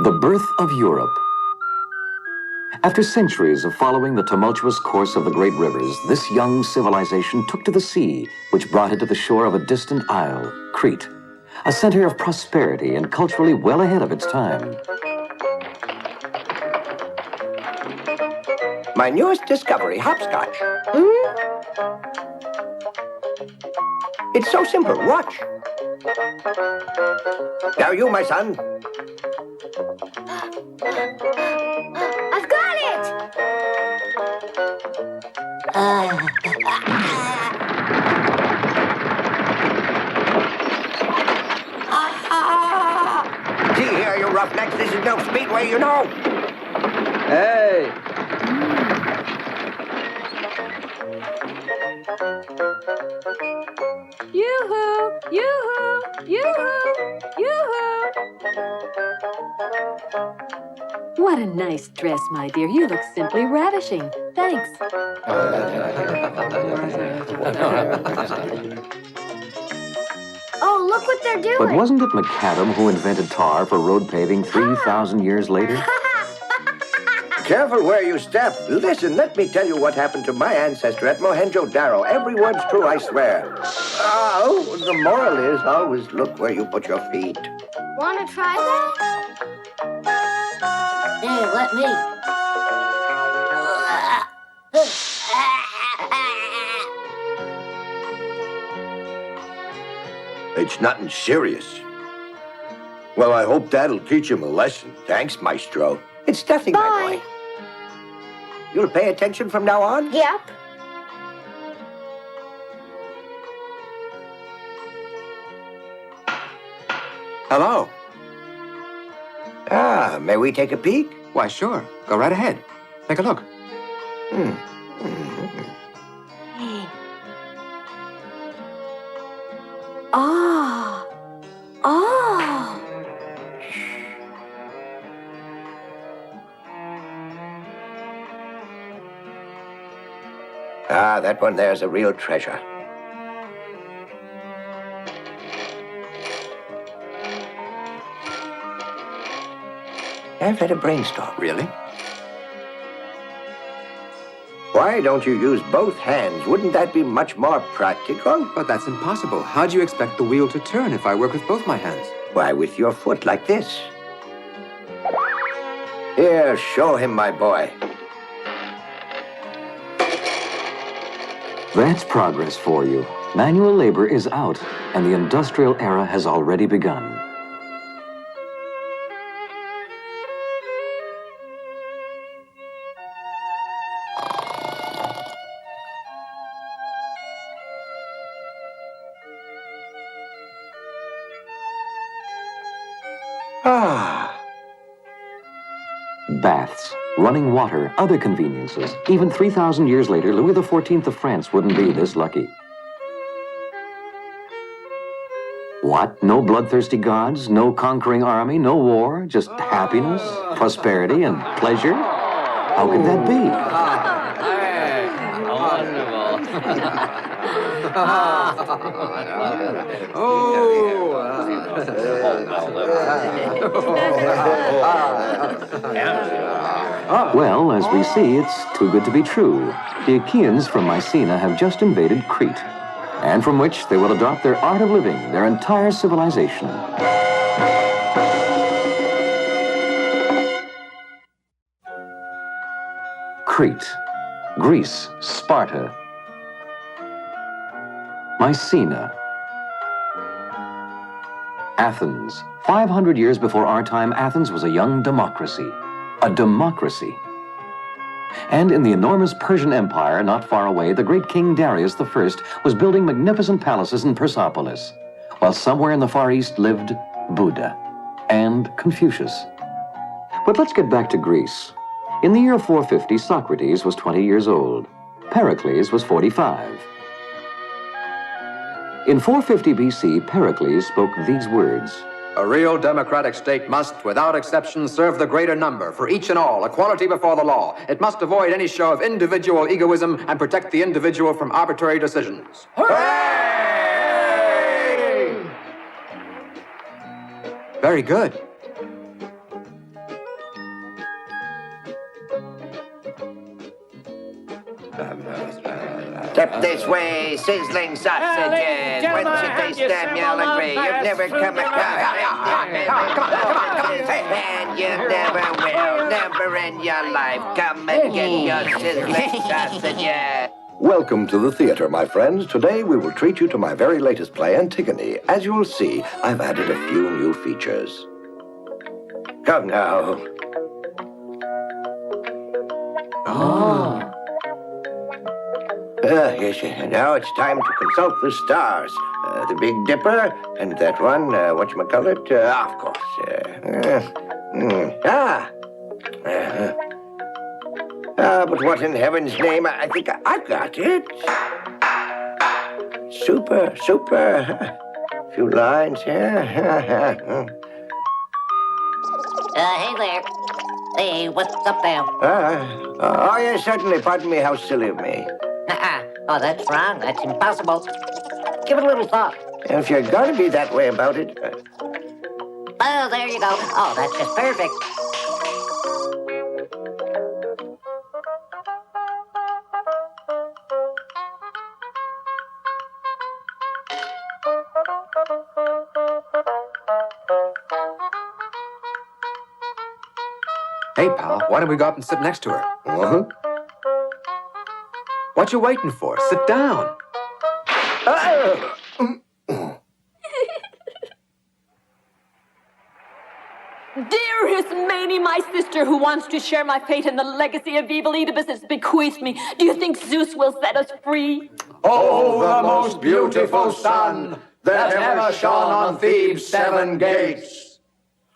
The birth of Europe. After centuries of following the tumultuous course of the great rivers, this young civilization took to the sea, which brought it to the shore of a distant isle, Crete, a center of prosperity and culturally well ahead of its time. My newest discovery, hopscotch. It's so simple. Watch. Now you, my son. I've got it! See here, you roughnecks. This is no speedway, you know. Hey! Yoo-hoo! Yoo-hoo! Yoo-hoo! Yoo-hoo! What a nice dress, my dear. You look simply ravishing. Thanks. Oh, look what they're doing. But wasn't it macadam who invented tar for road paving 3,000 years later? Careful where you step. Listen, let me tell you what happened to my ancestor at Mohenjo-Daro. Every word's true, I swear. Oh, the moral is always look where you put your feet. Want to try that? Here, let me. It's nothing serious. Well, I hope that'll teach him a lesson. Thanks, Maestro. It's nothing, my Bye. boy. You'll pay attention from now on? Yep. Hello. Ah, may we take a peek? Why, sure. Go right ahead. Take a look. Ah! Ah! Ah, that one there's a real treasure. I've had a brainstorm. Really? Why don't you use both hands? Wouldn't that be much more practical? But that's impossible. How do you expect the wheel to turn if I work with both my hands? Why, with your foot like this. Here, show him, my boy. That's progress for you. Manual labor is out, and the industrial era has already begun. Ah. Baths, running water, other conveniences. Even 3,000 years later, Louis XIV of France wouldn't be this lucky. What? No bloodthirsty gods, no conquering army, no war, just happiness, prosperity, and pleasure? How could that be? Well, as we see, it's too good to be true. The Achaeans from Mycenae have just invaded Crete, and from which they will adopt their art of living, their entire civilization. Crete, Greece, Sparta, Mycenae, Athens. 500 years before our time, Athens was a young democracy. A democracy. And in the enormous Persian Empire, not far away, the great King Darius I was building magnificent palaces in Persepolis, while somewhere in the Far East lived Buddha and Confucius. But let's get back to Greece. In the year 450, Socrates was 20 years old. Pericles was 45. In 450 BC, Pericles spoke these words. A real democratic state must, without exception, serve the greater number, for each and all, equality before the law. It must avoid any show of individual egoism and protect the individual from arbitrary decisions. Hooray! Very good. Step this way, sizzling sausages. When should they stand? You'll agree. You've never come across. And you never will. Never in your life. Come and get your sizzling sausages. Welcome to the theater, my friends. Today we will treat you to my very latest play, Antigone. As you will see, I've added a few new features. Come now. Yes, now it's time to consult the stars. The Big Dipper and that one, whatchamacallit? Of course. But what in heaven's name? I think I've got it. Super. Few lines here. Hey there. Hey, what's up now? Oh, yes, certainly. Pardon me, how silly of me. Oh, that's wrong. That's impossible. Give it a little thought. If you're going to be that way about it... Oh, there you go. Oh, that's just perfect. Hey, pal, why don't we go up and sit next to her? Uh-huh. What you waiting for? Sit down. Dearest Mamie, my sister, who wants to share my fate and the legacy of evil Oedipus has bequeathed me, do you think Zeus will set us free? Oh, the most beautiful sun that ever shone on Thebes' 7 gates.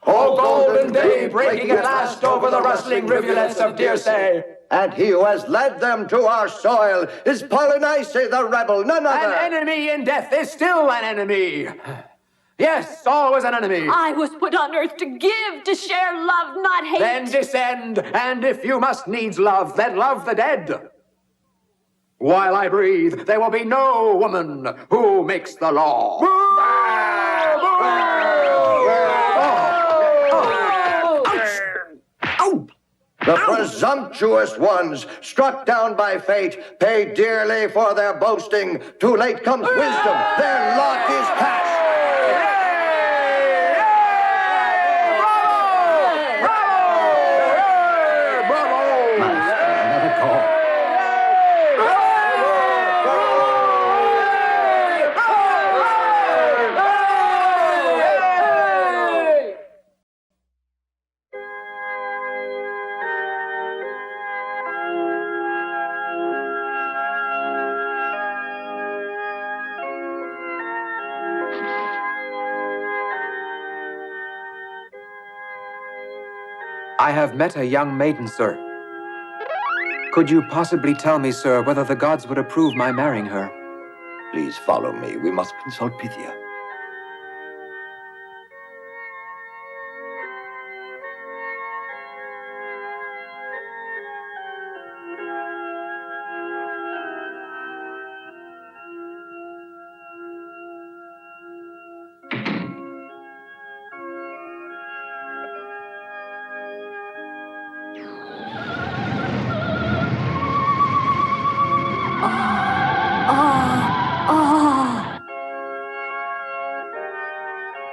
Oh, golden day, breaking at last over the rustling rivulets of Dirce. And he who has led them to our soil is Polynice the rebel, none other. An enemy in death is still an enemy. Yes, always an enemy. I was put on earth to give, to share love, not hate. Then descend, and if you must needs love, then love the dead. While I breathe, there will be no woman who makes the law. The presumptuous ones, struck down by fate, pay dearly for their boasting. Too late comes wisdom. Their lot is past. I have met a young maiden, sir. Could you possibly tell me, sir, whether the gods would approve my marrying her? Please follow me. We must consult Pythia.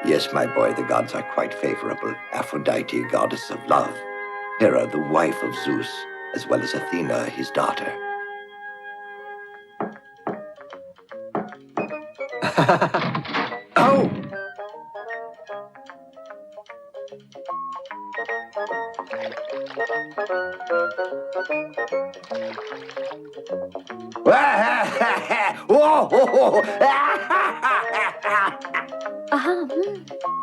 Yes, my boy, the gods are quite favorable. Aphrodite, goddess of love. Hera, the wife of Zeus, as well as Athena, his daughter. Oh!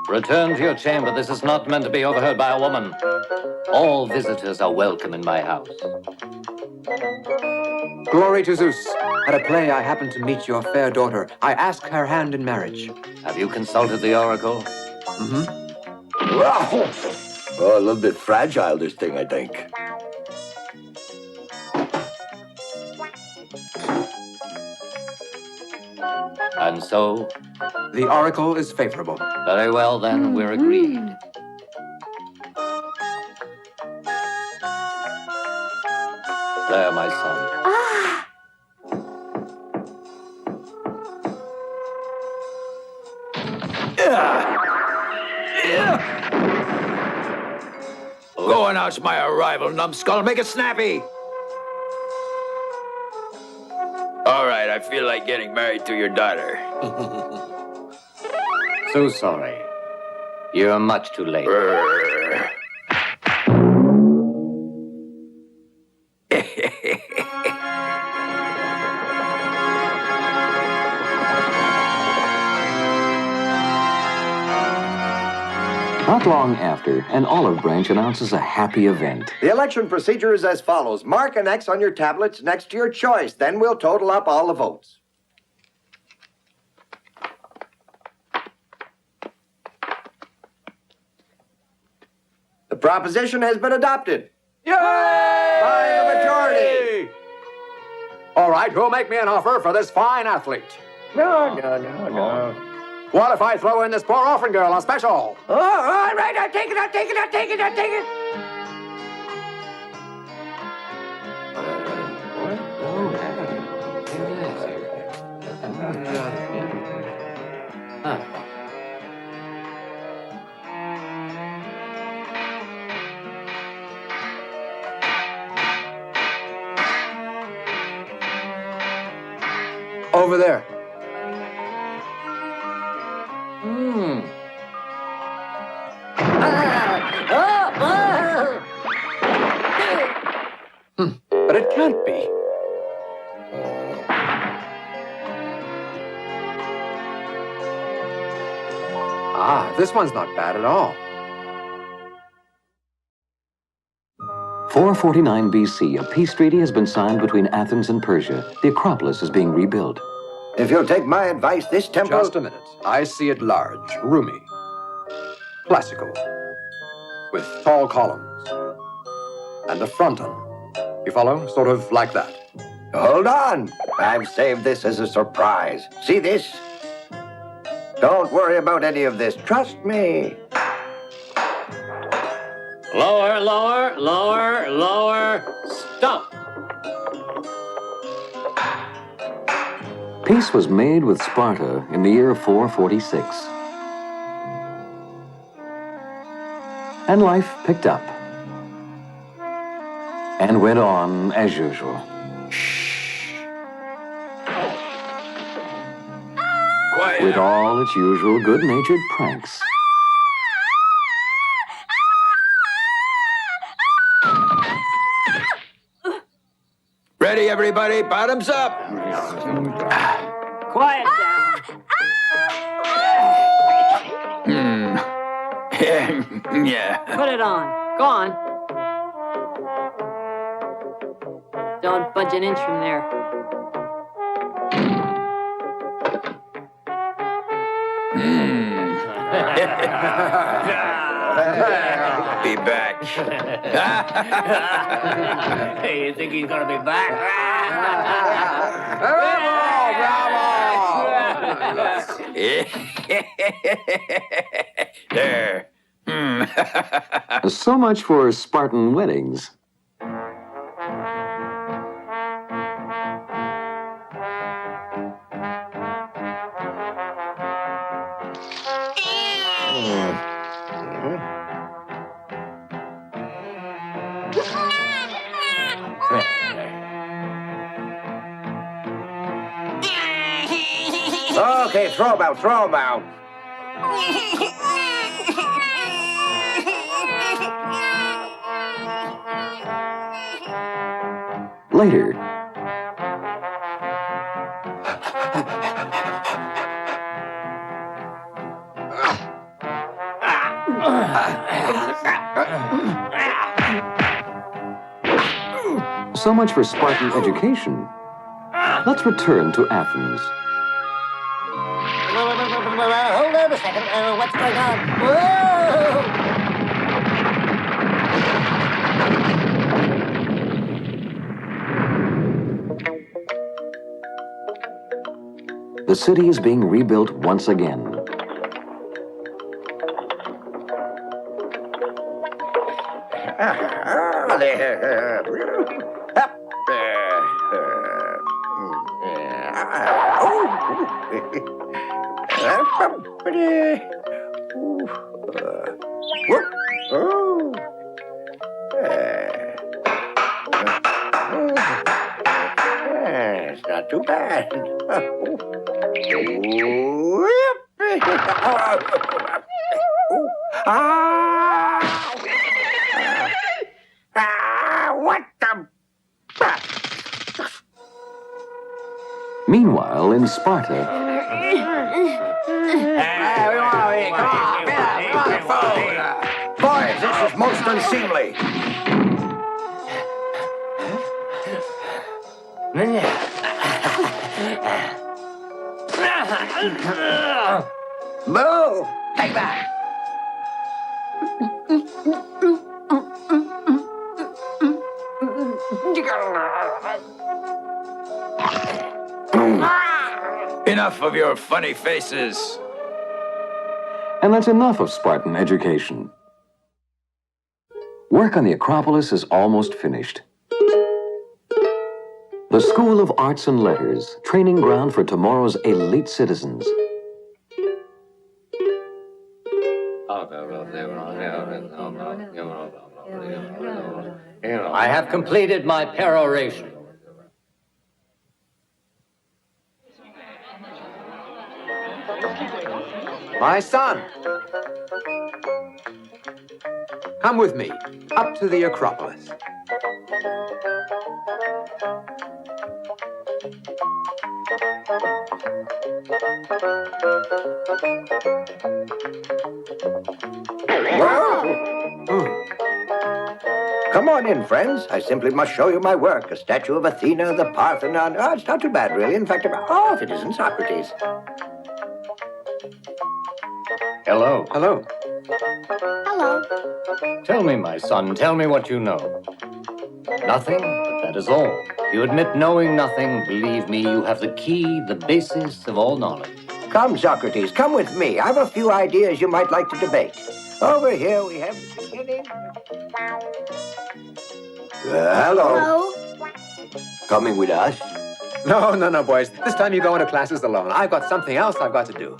Return to your chamber. This is not meant to be overheard by a woman. All visitors are welcome in my house. Glory to Zeus. At a play, I happened to meet your fair daughter. I asked her hand in marriage. Have you consulted the oracle? Mm-hmm. Oh, a little bit fragile, this thing, I think. And so? The oracle is favorable. Very well, then, we're agreed. There, my son. Go announce my arrival, numbskull. Make it snappy. All right, I feel like getting married to your daughter. So sorry. You're much too late. Not long after, an olive branch announces a happy event. The election procedure is as follows. Mark an X on your tablets next to your choice. Then we'll total up all the votes. The proposition has been adopted. Yay! By the majority. All right, who'll make me an offer for this fine athlete? No. What if I throw in this poor orphan girl on special? Oh, all right, I'll take it. Over there. But it can't be. This one's not bad at all. 449 BC, a peace treaty has been signed between Athens and Persia. The Acropolis is being rebuilt. If you'll take my advice, this temple... Just a minute. I see it large, roomy, classical, with tall columns, and a fronton. You follow? Sort of like that. Hold on. I've saved this as a surprise. See this? Don't worry about any of this. Trust me. Lower, lower, lower, lower. Stop. Peace was made with Sparta in the year 446. And life picked up. And went on as usual. Quiet. With all its usual good-natured pranks. Ready, everybody? Bottoms up. Quiet down. Yeah. Put it on. Go on. Don't budge an inch from there. Be back. Hey, you think he's gonna be back? There. So much for Spartan weddings. Okay, throw 'em out. Later, so much for Spartan education. Let's return to Athens. Hold on a second. What's going on? Whoa! The city is being rebuilt once again. It's not too bad. What the? Meanwhile, in Sparta, Boys, this is most unseemly. Boo! Take that! Enough of your funny faces. and that's enough of Spartan education. Work on the Acropolis is almost finished. The School of Arts and Letters, training ground for tomorrow's elite citizens. I have completed my peroration. My son, come with me up to the Acropolis. Come on in, friends. I simply must show you my work. A statue of Athena, the Parthenon. Oh, it's not too bad, really. In fact, if it isn't Socrates. Hello. Hello. Hello. Tell me, my son, tell me what you know. Nothing, but that is all. If you admit knowing nothing, believe me, you have the key, the basis of all knowledge. Come, Socrates, come with me. I have a few ideas you might like to debate. Over here we have the beginning. Hello. Hello. Coming with us? No, boys. This time you go into classes alone. I've got something else I've got to do.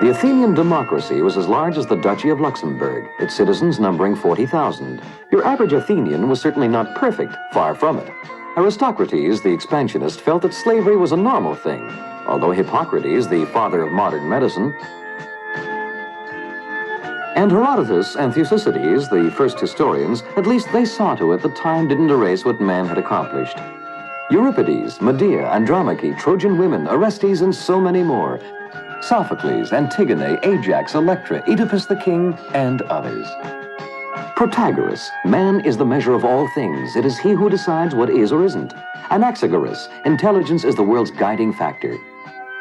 The Athenian democracy was as large as the Duchy of Luxembourg, its citizens numbering 40,000. Your average Athenian was certainly not perfect, far from it. Aristocrates, the expansionist, felt that slavery was a normal thing, although Hippocrates, the father of modern medicine, and Herodotus and Thucydides, the first historians, at least they saw to it that time didn't erase what man had accomplished. Euripides, Medea, Andromache, Trojan women, Orestes, and so many more. Sophocles, Antigone, Ajax, Electra, Oedipus the king, and others. Protagoras, man is the measure of all things. It is he who decides what is or isn't. Anaxagoras, intelligence is the world's guiding factor.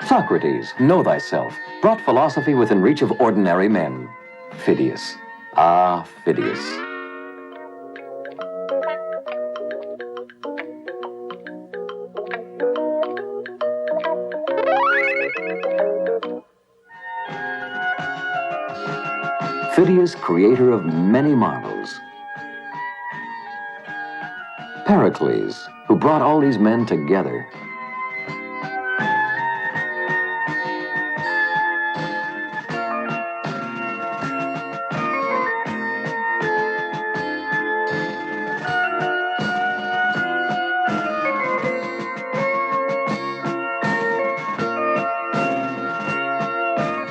Socrates, know thyself, brought philosophy within reach of ordinary men. Phidias, ah, Phidias. Phidias, creator of many marvels. Pericles, who brought all these men together.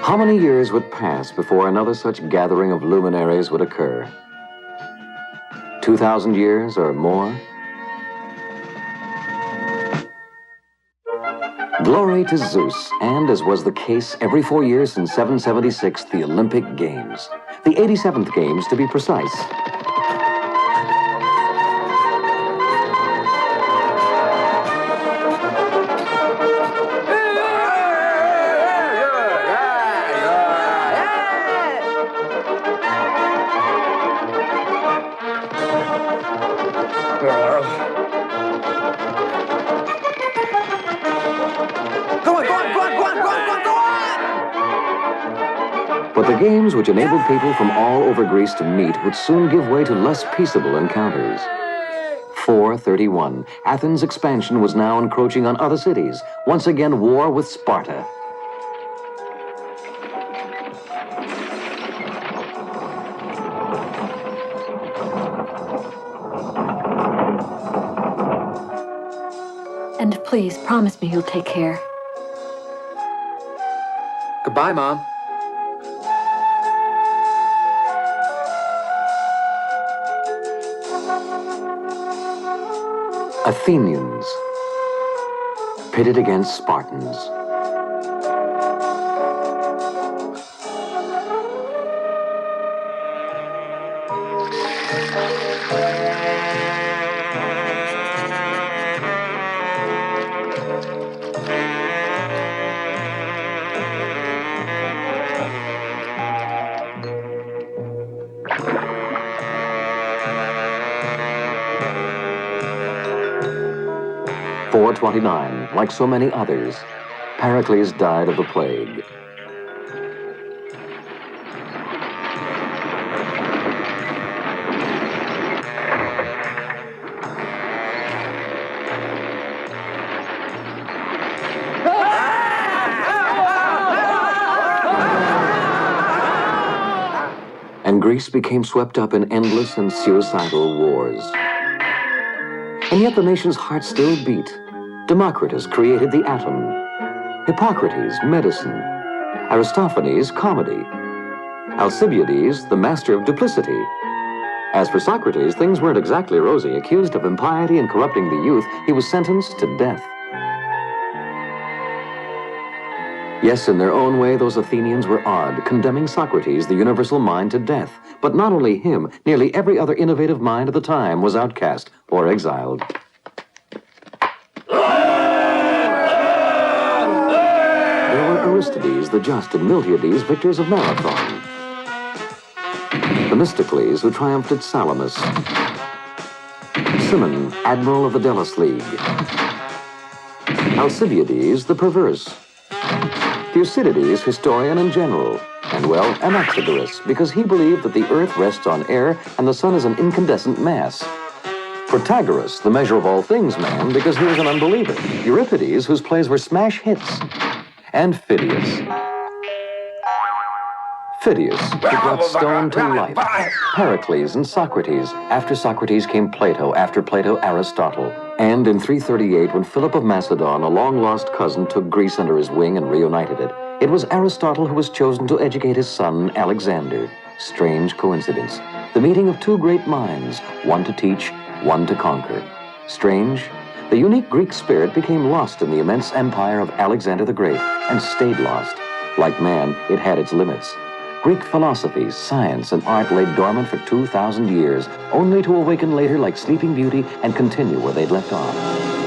How many years would pass before another such gathering of luminaries would occur? 2,000 years or more? Glory to Zeus, and as was the case every 4 years since 776, the Olympic Games. The 87th Games, to be precise. But the games which enabled people from all over Greece to meet would soon give way to less peaceable encounters. 431. Athens' expansion was now encroaching on other cities. Once again, war with Sparta. And please, promise me you'll take care. Goodbye, Mom. Athenians pitted against Spartans. Like so many others, Pericles died of the plague. And Greece became swept up in endless and suicidal wars. And yet the nation's heart still beat. Democritus created the atom, Hippocrates, medicine, Aristophanes, comedy, Alcibiades, the master of duplicity. As for Socrates, things weren't exactly rosy. Accused of impiety and corrupting the youth, he was sentenced to death. Yes, in their own way, those Athenians were odd, condemning Socrates, the universal mind, to death. But not only him, nearly every other innovative mind of the time was outcast or exiled. Aristides the Just and Miltiades, victors of Marathon. Themistocles, who triumphed at Salamis. Cimon, admiral of the Delos League. Alcibiades, the perverse. Thucydides, historian and general. And, well, Anaxagoras, because he believed that the earth rests on air and the sun is an incandescent mass. Protagoras, the measure of all things man, because he was an unbeliever. Euripides, whose plays were smash hits. And Phidias. Phidias, who brought stone to life. Pericles and Socrates. After Socrates came Plato, after Plato, Aristotle. And in 338, when Philip of Macedon, a long-lost cousin, took Greece under his wing and reunited it, it was Aristotle who was chosen to educate his son, Alexander. Strange coincidence. The meeting of two great minds, one to teach, one to conquer. Strange. The unique Greek spirit became lost in the immense empire of Alexander the Great and stayed lost. Like man, it had its limits. Greek philosophy, science, and art lay dormant for 2,000 years, only to awaken later like Sleeping Beauty and continue where they'd left off.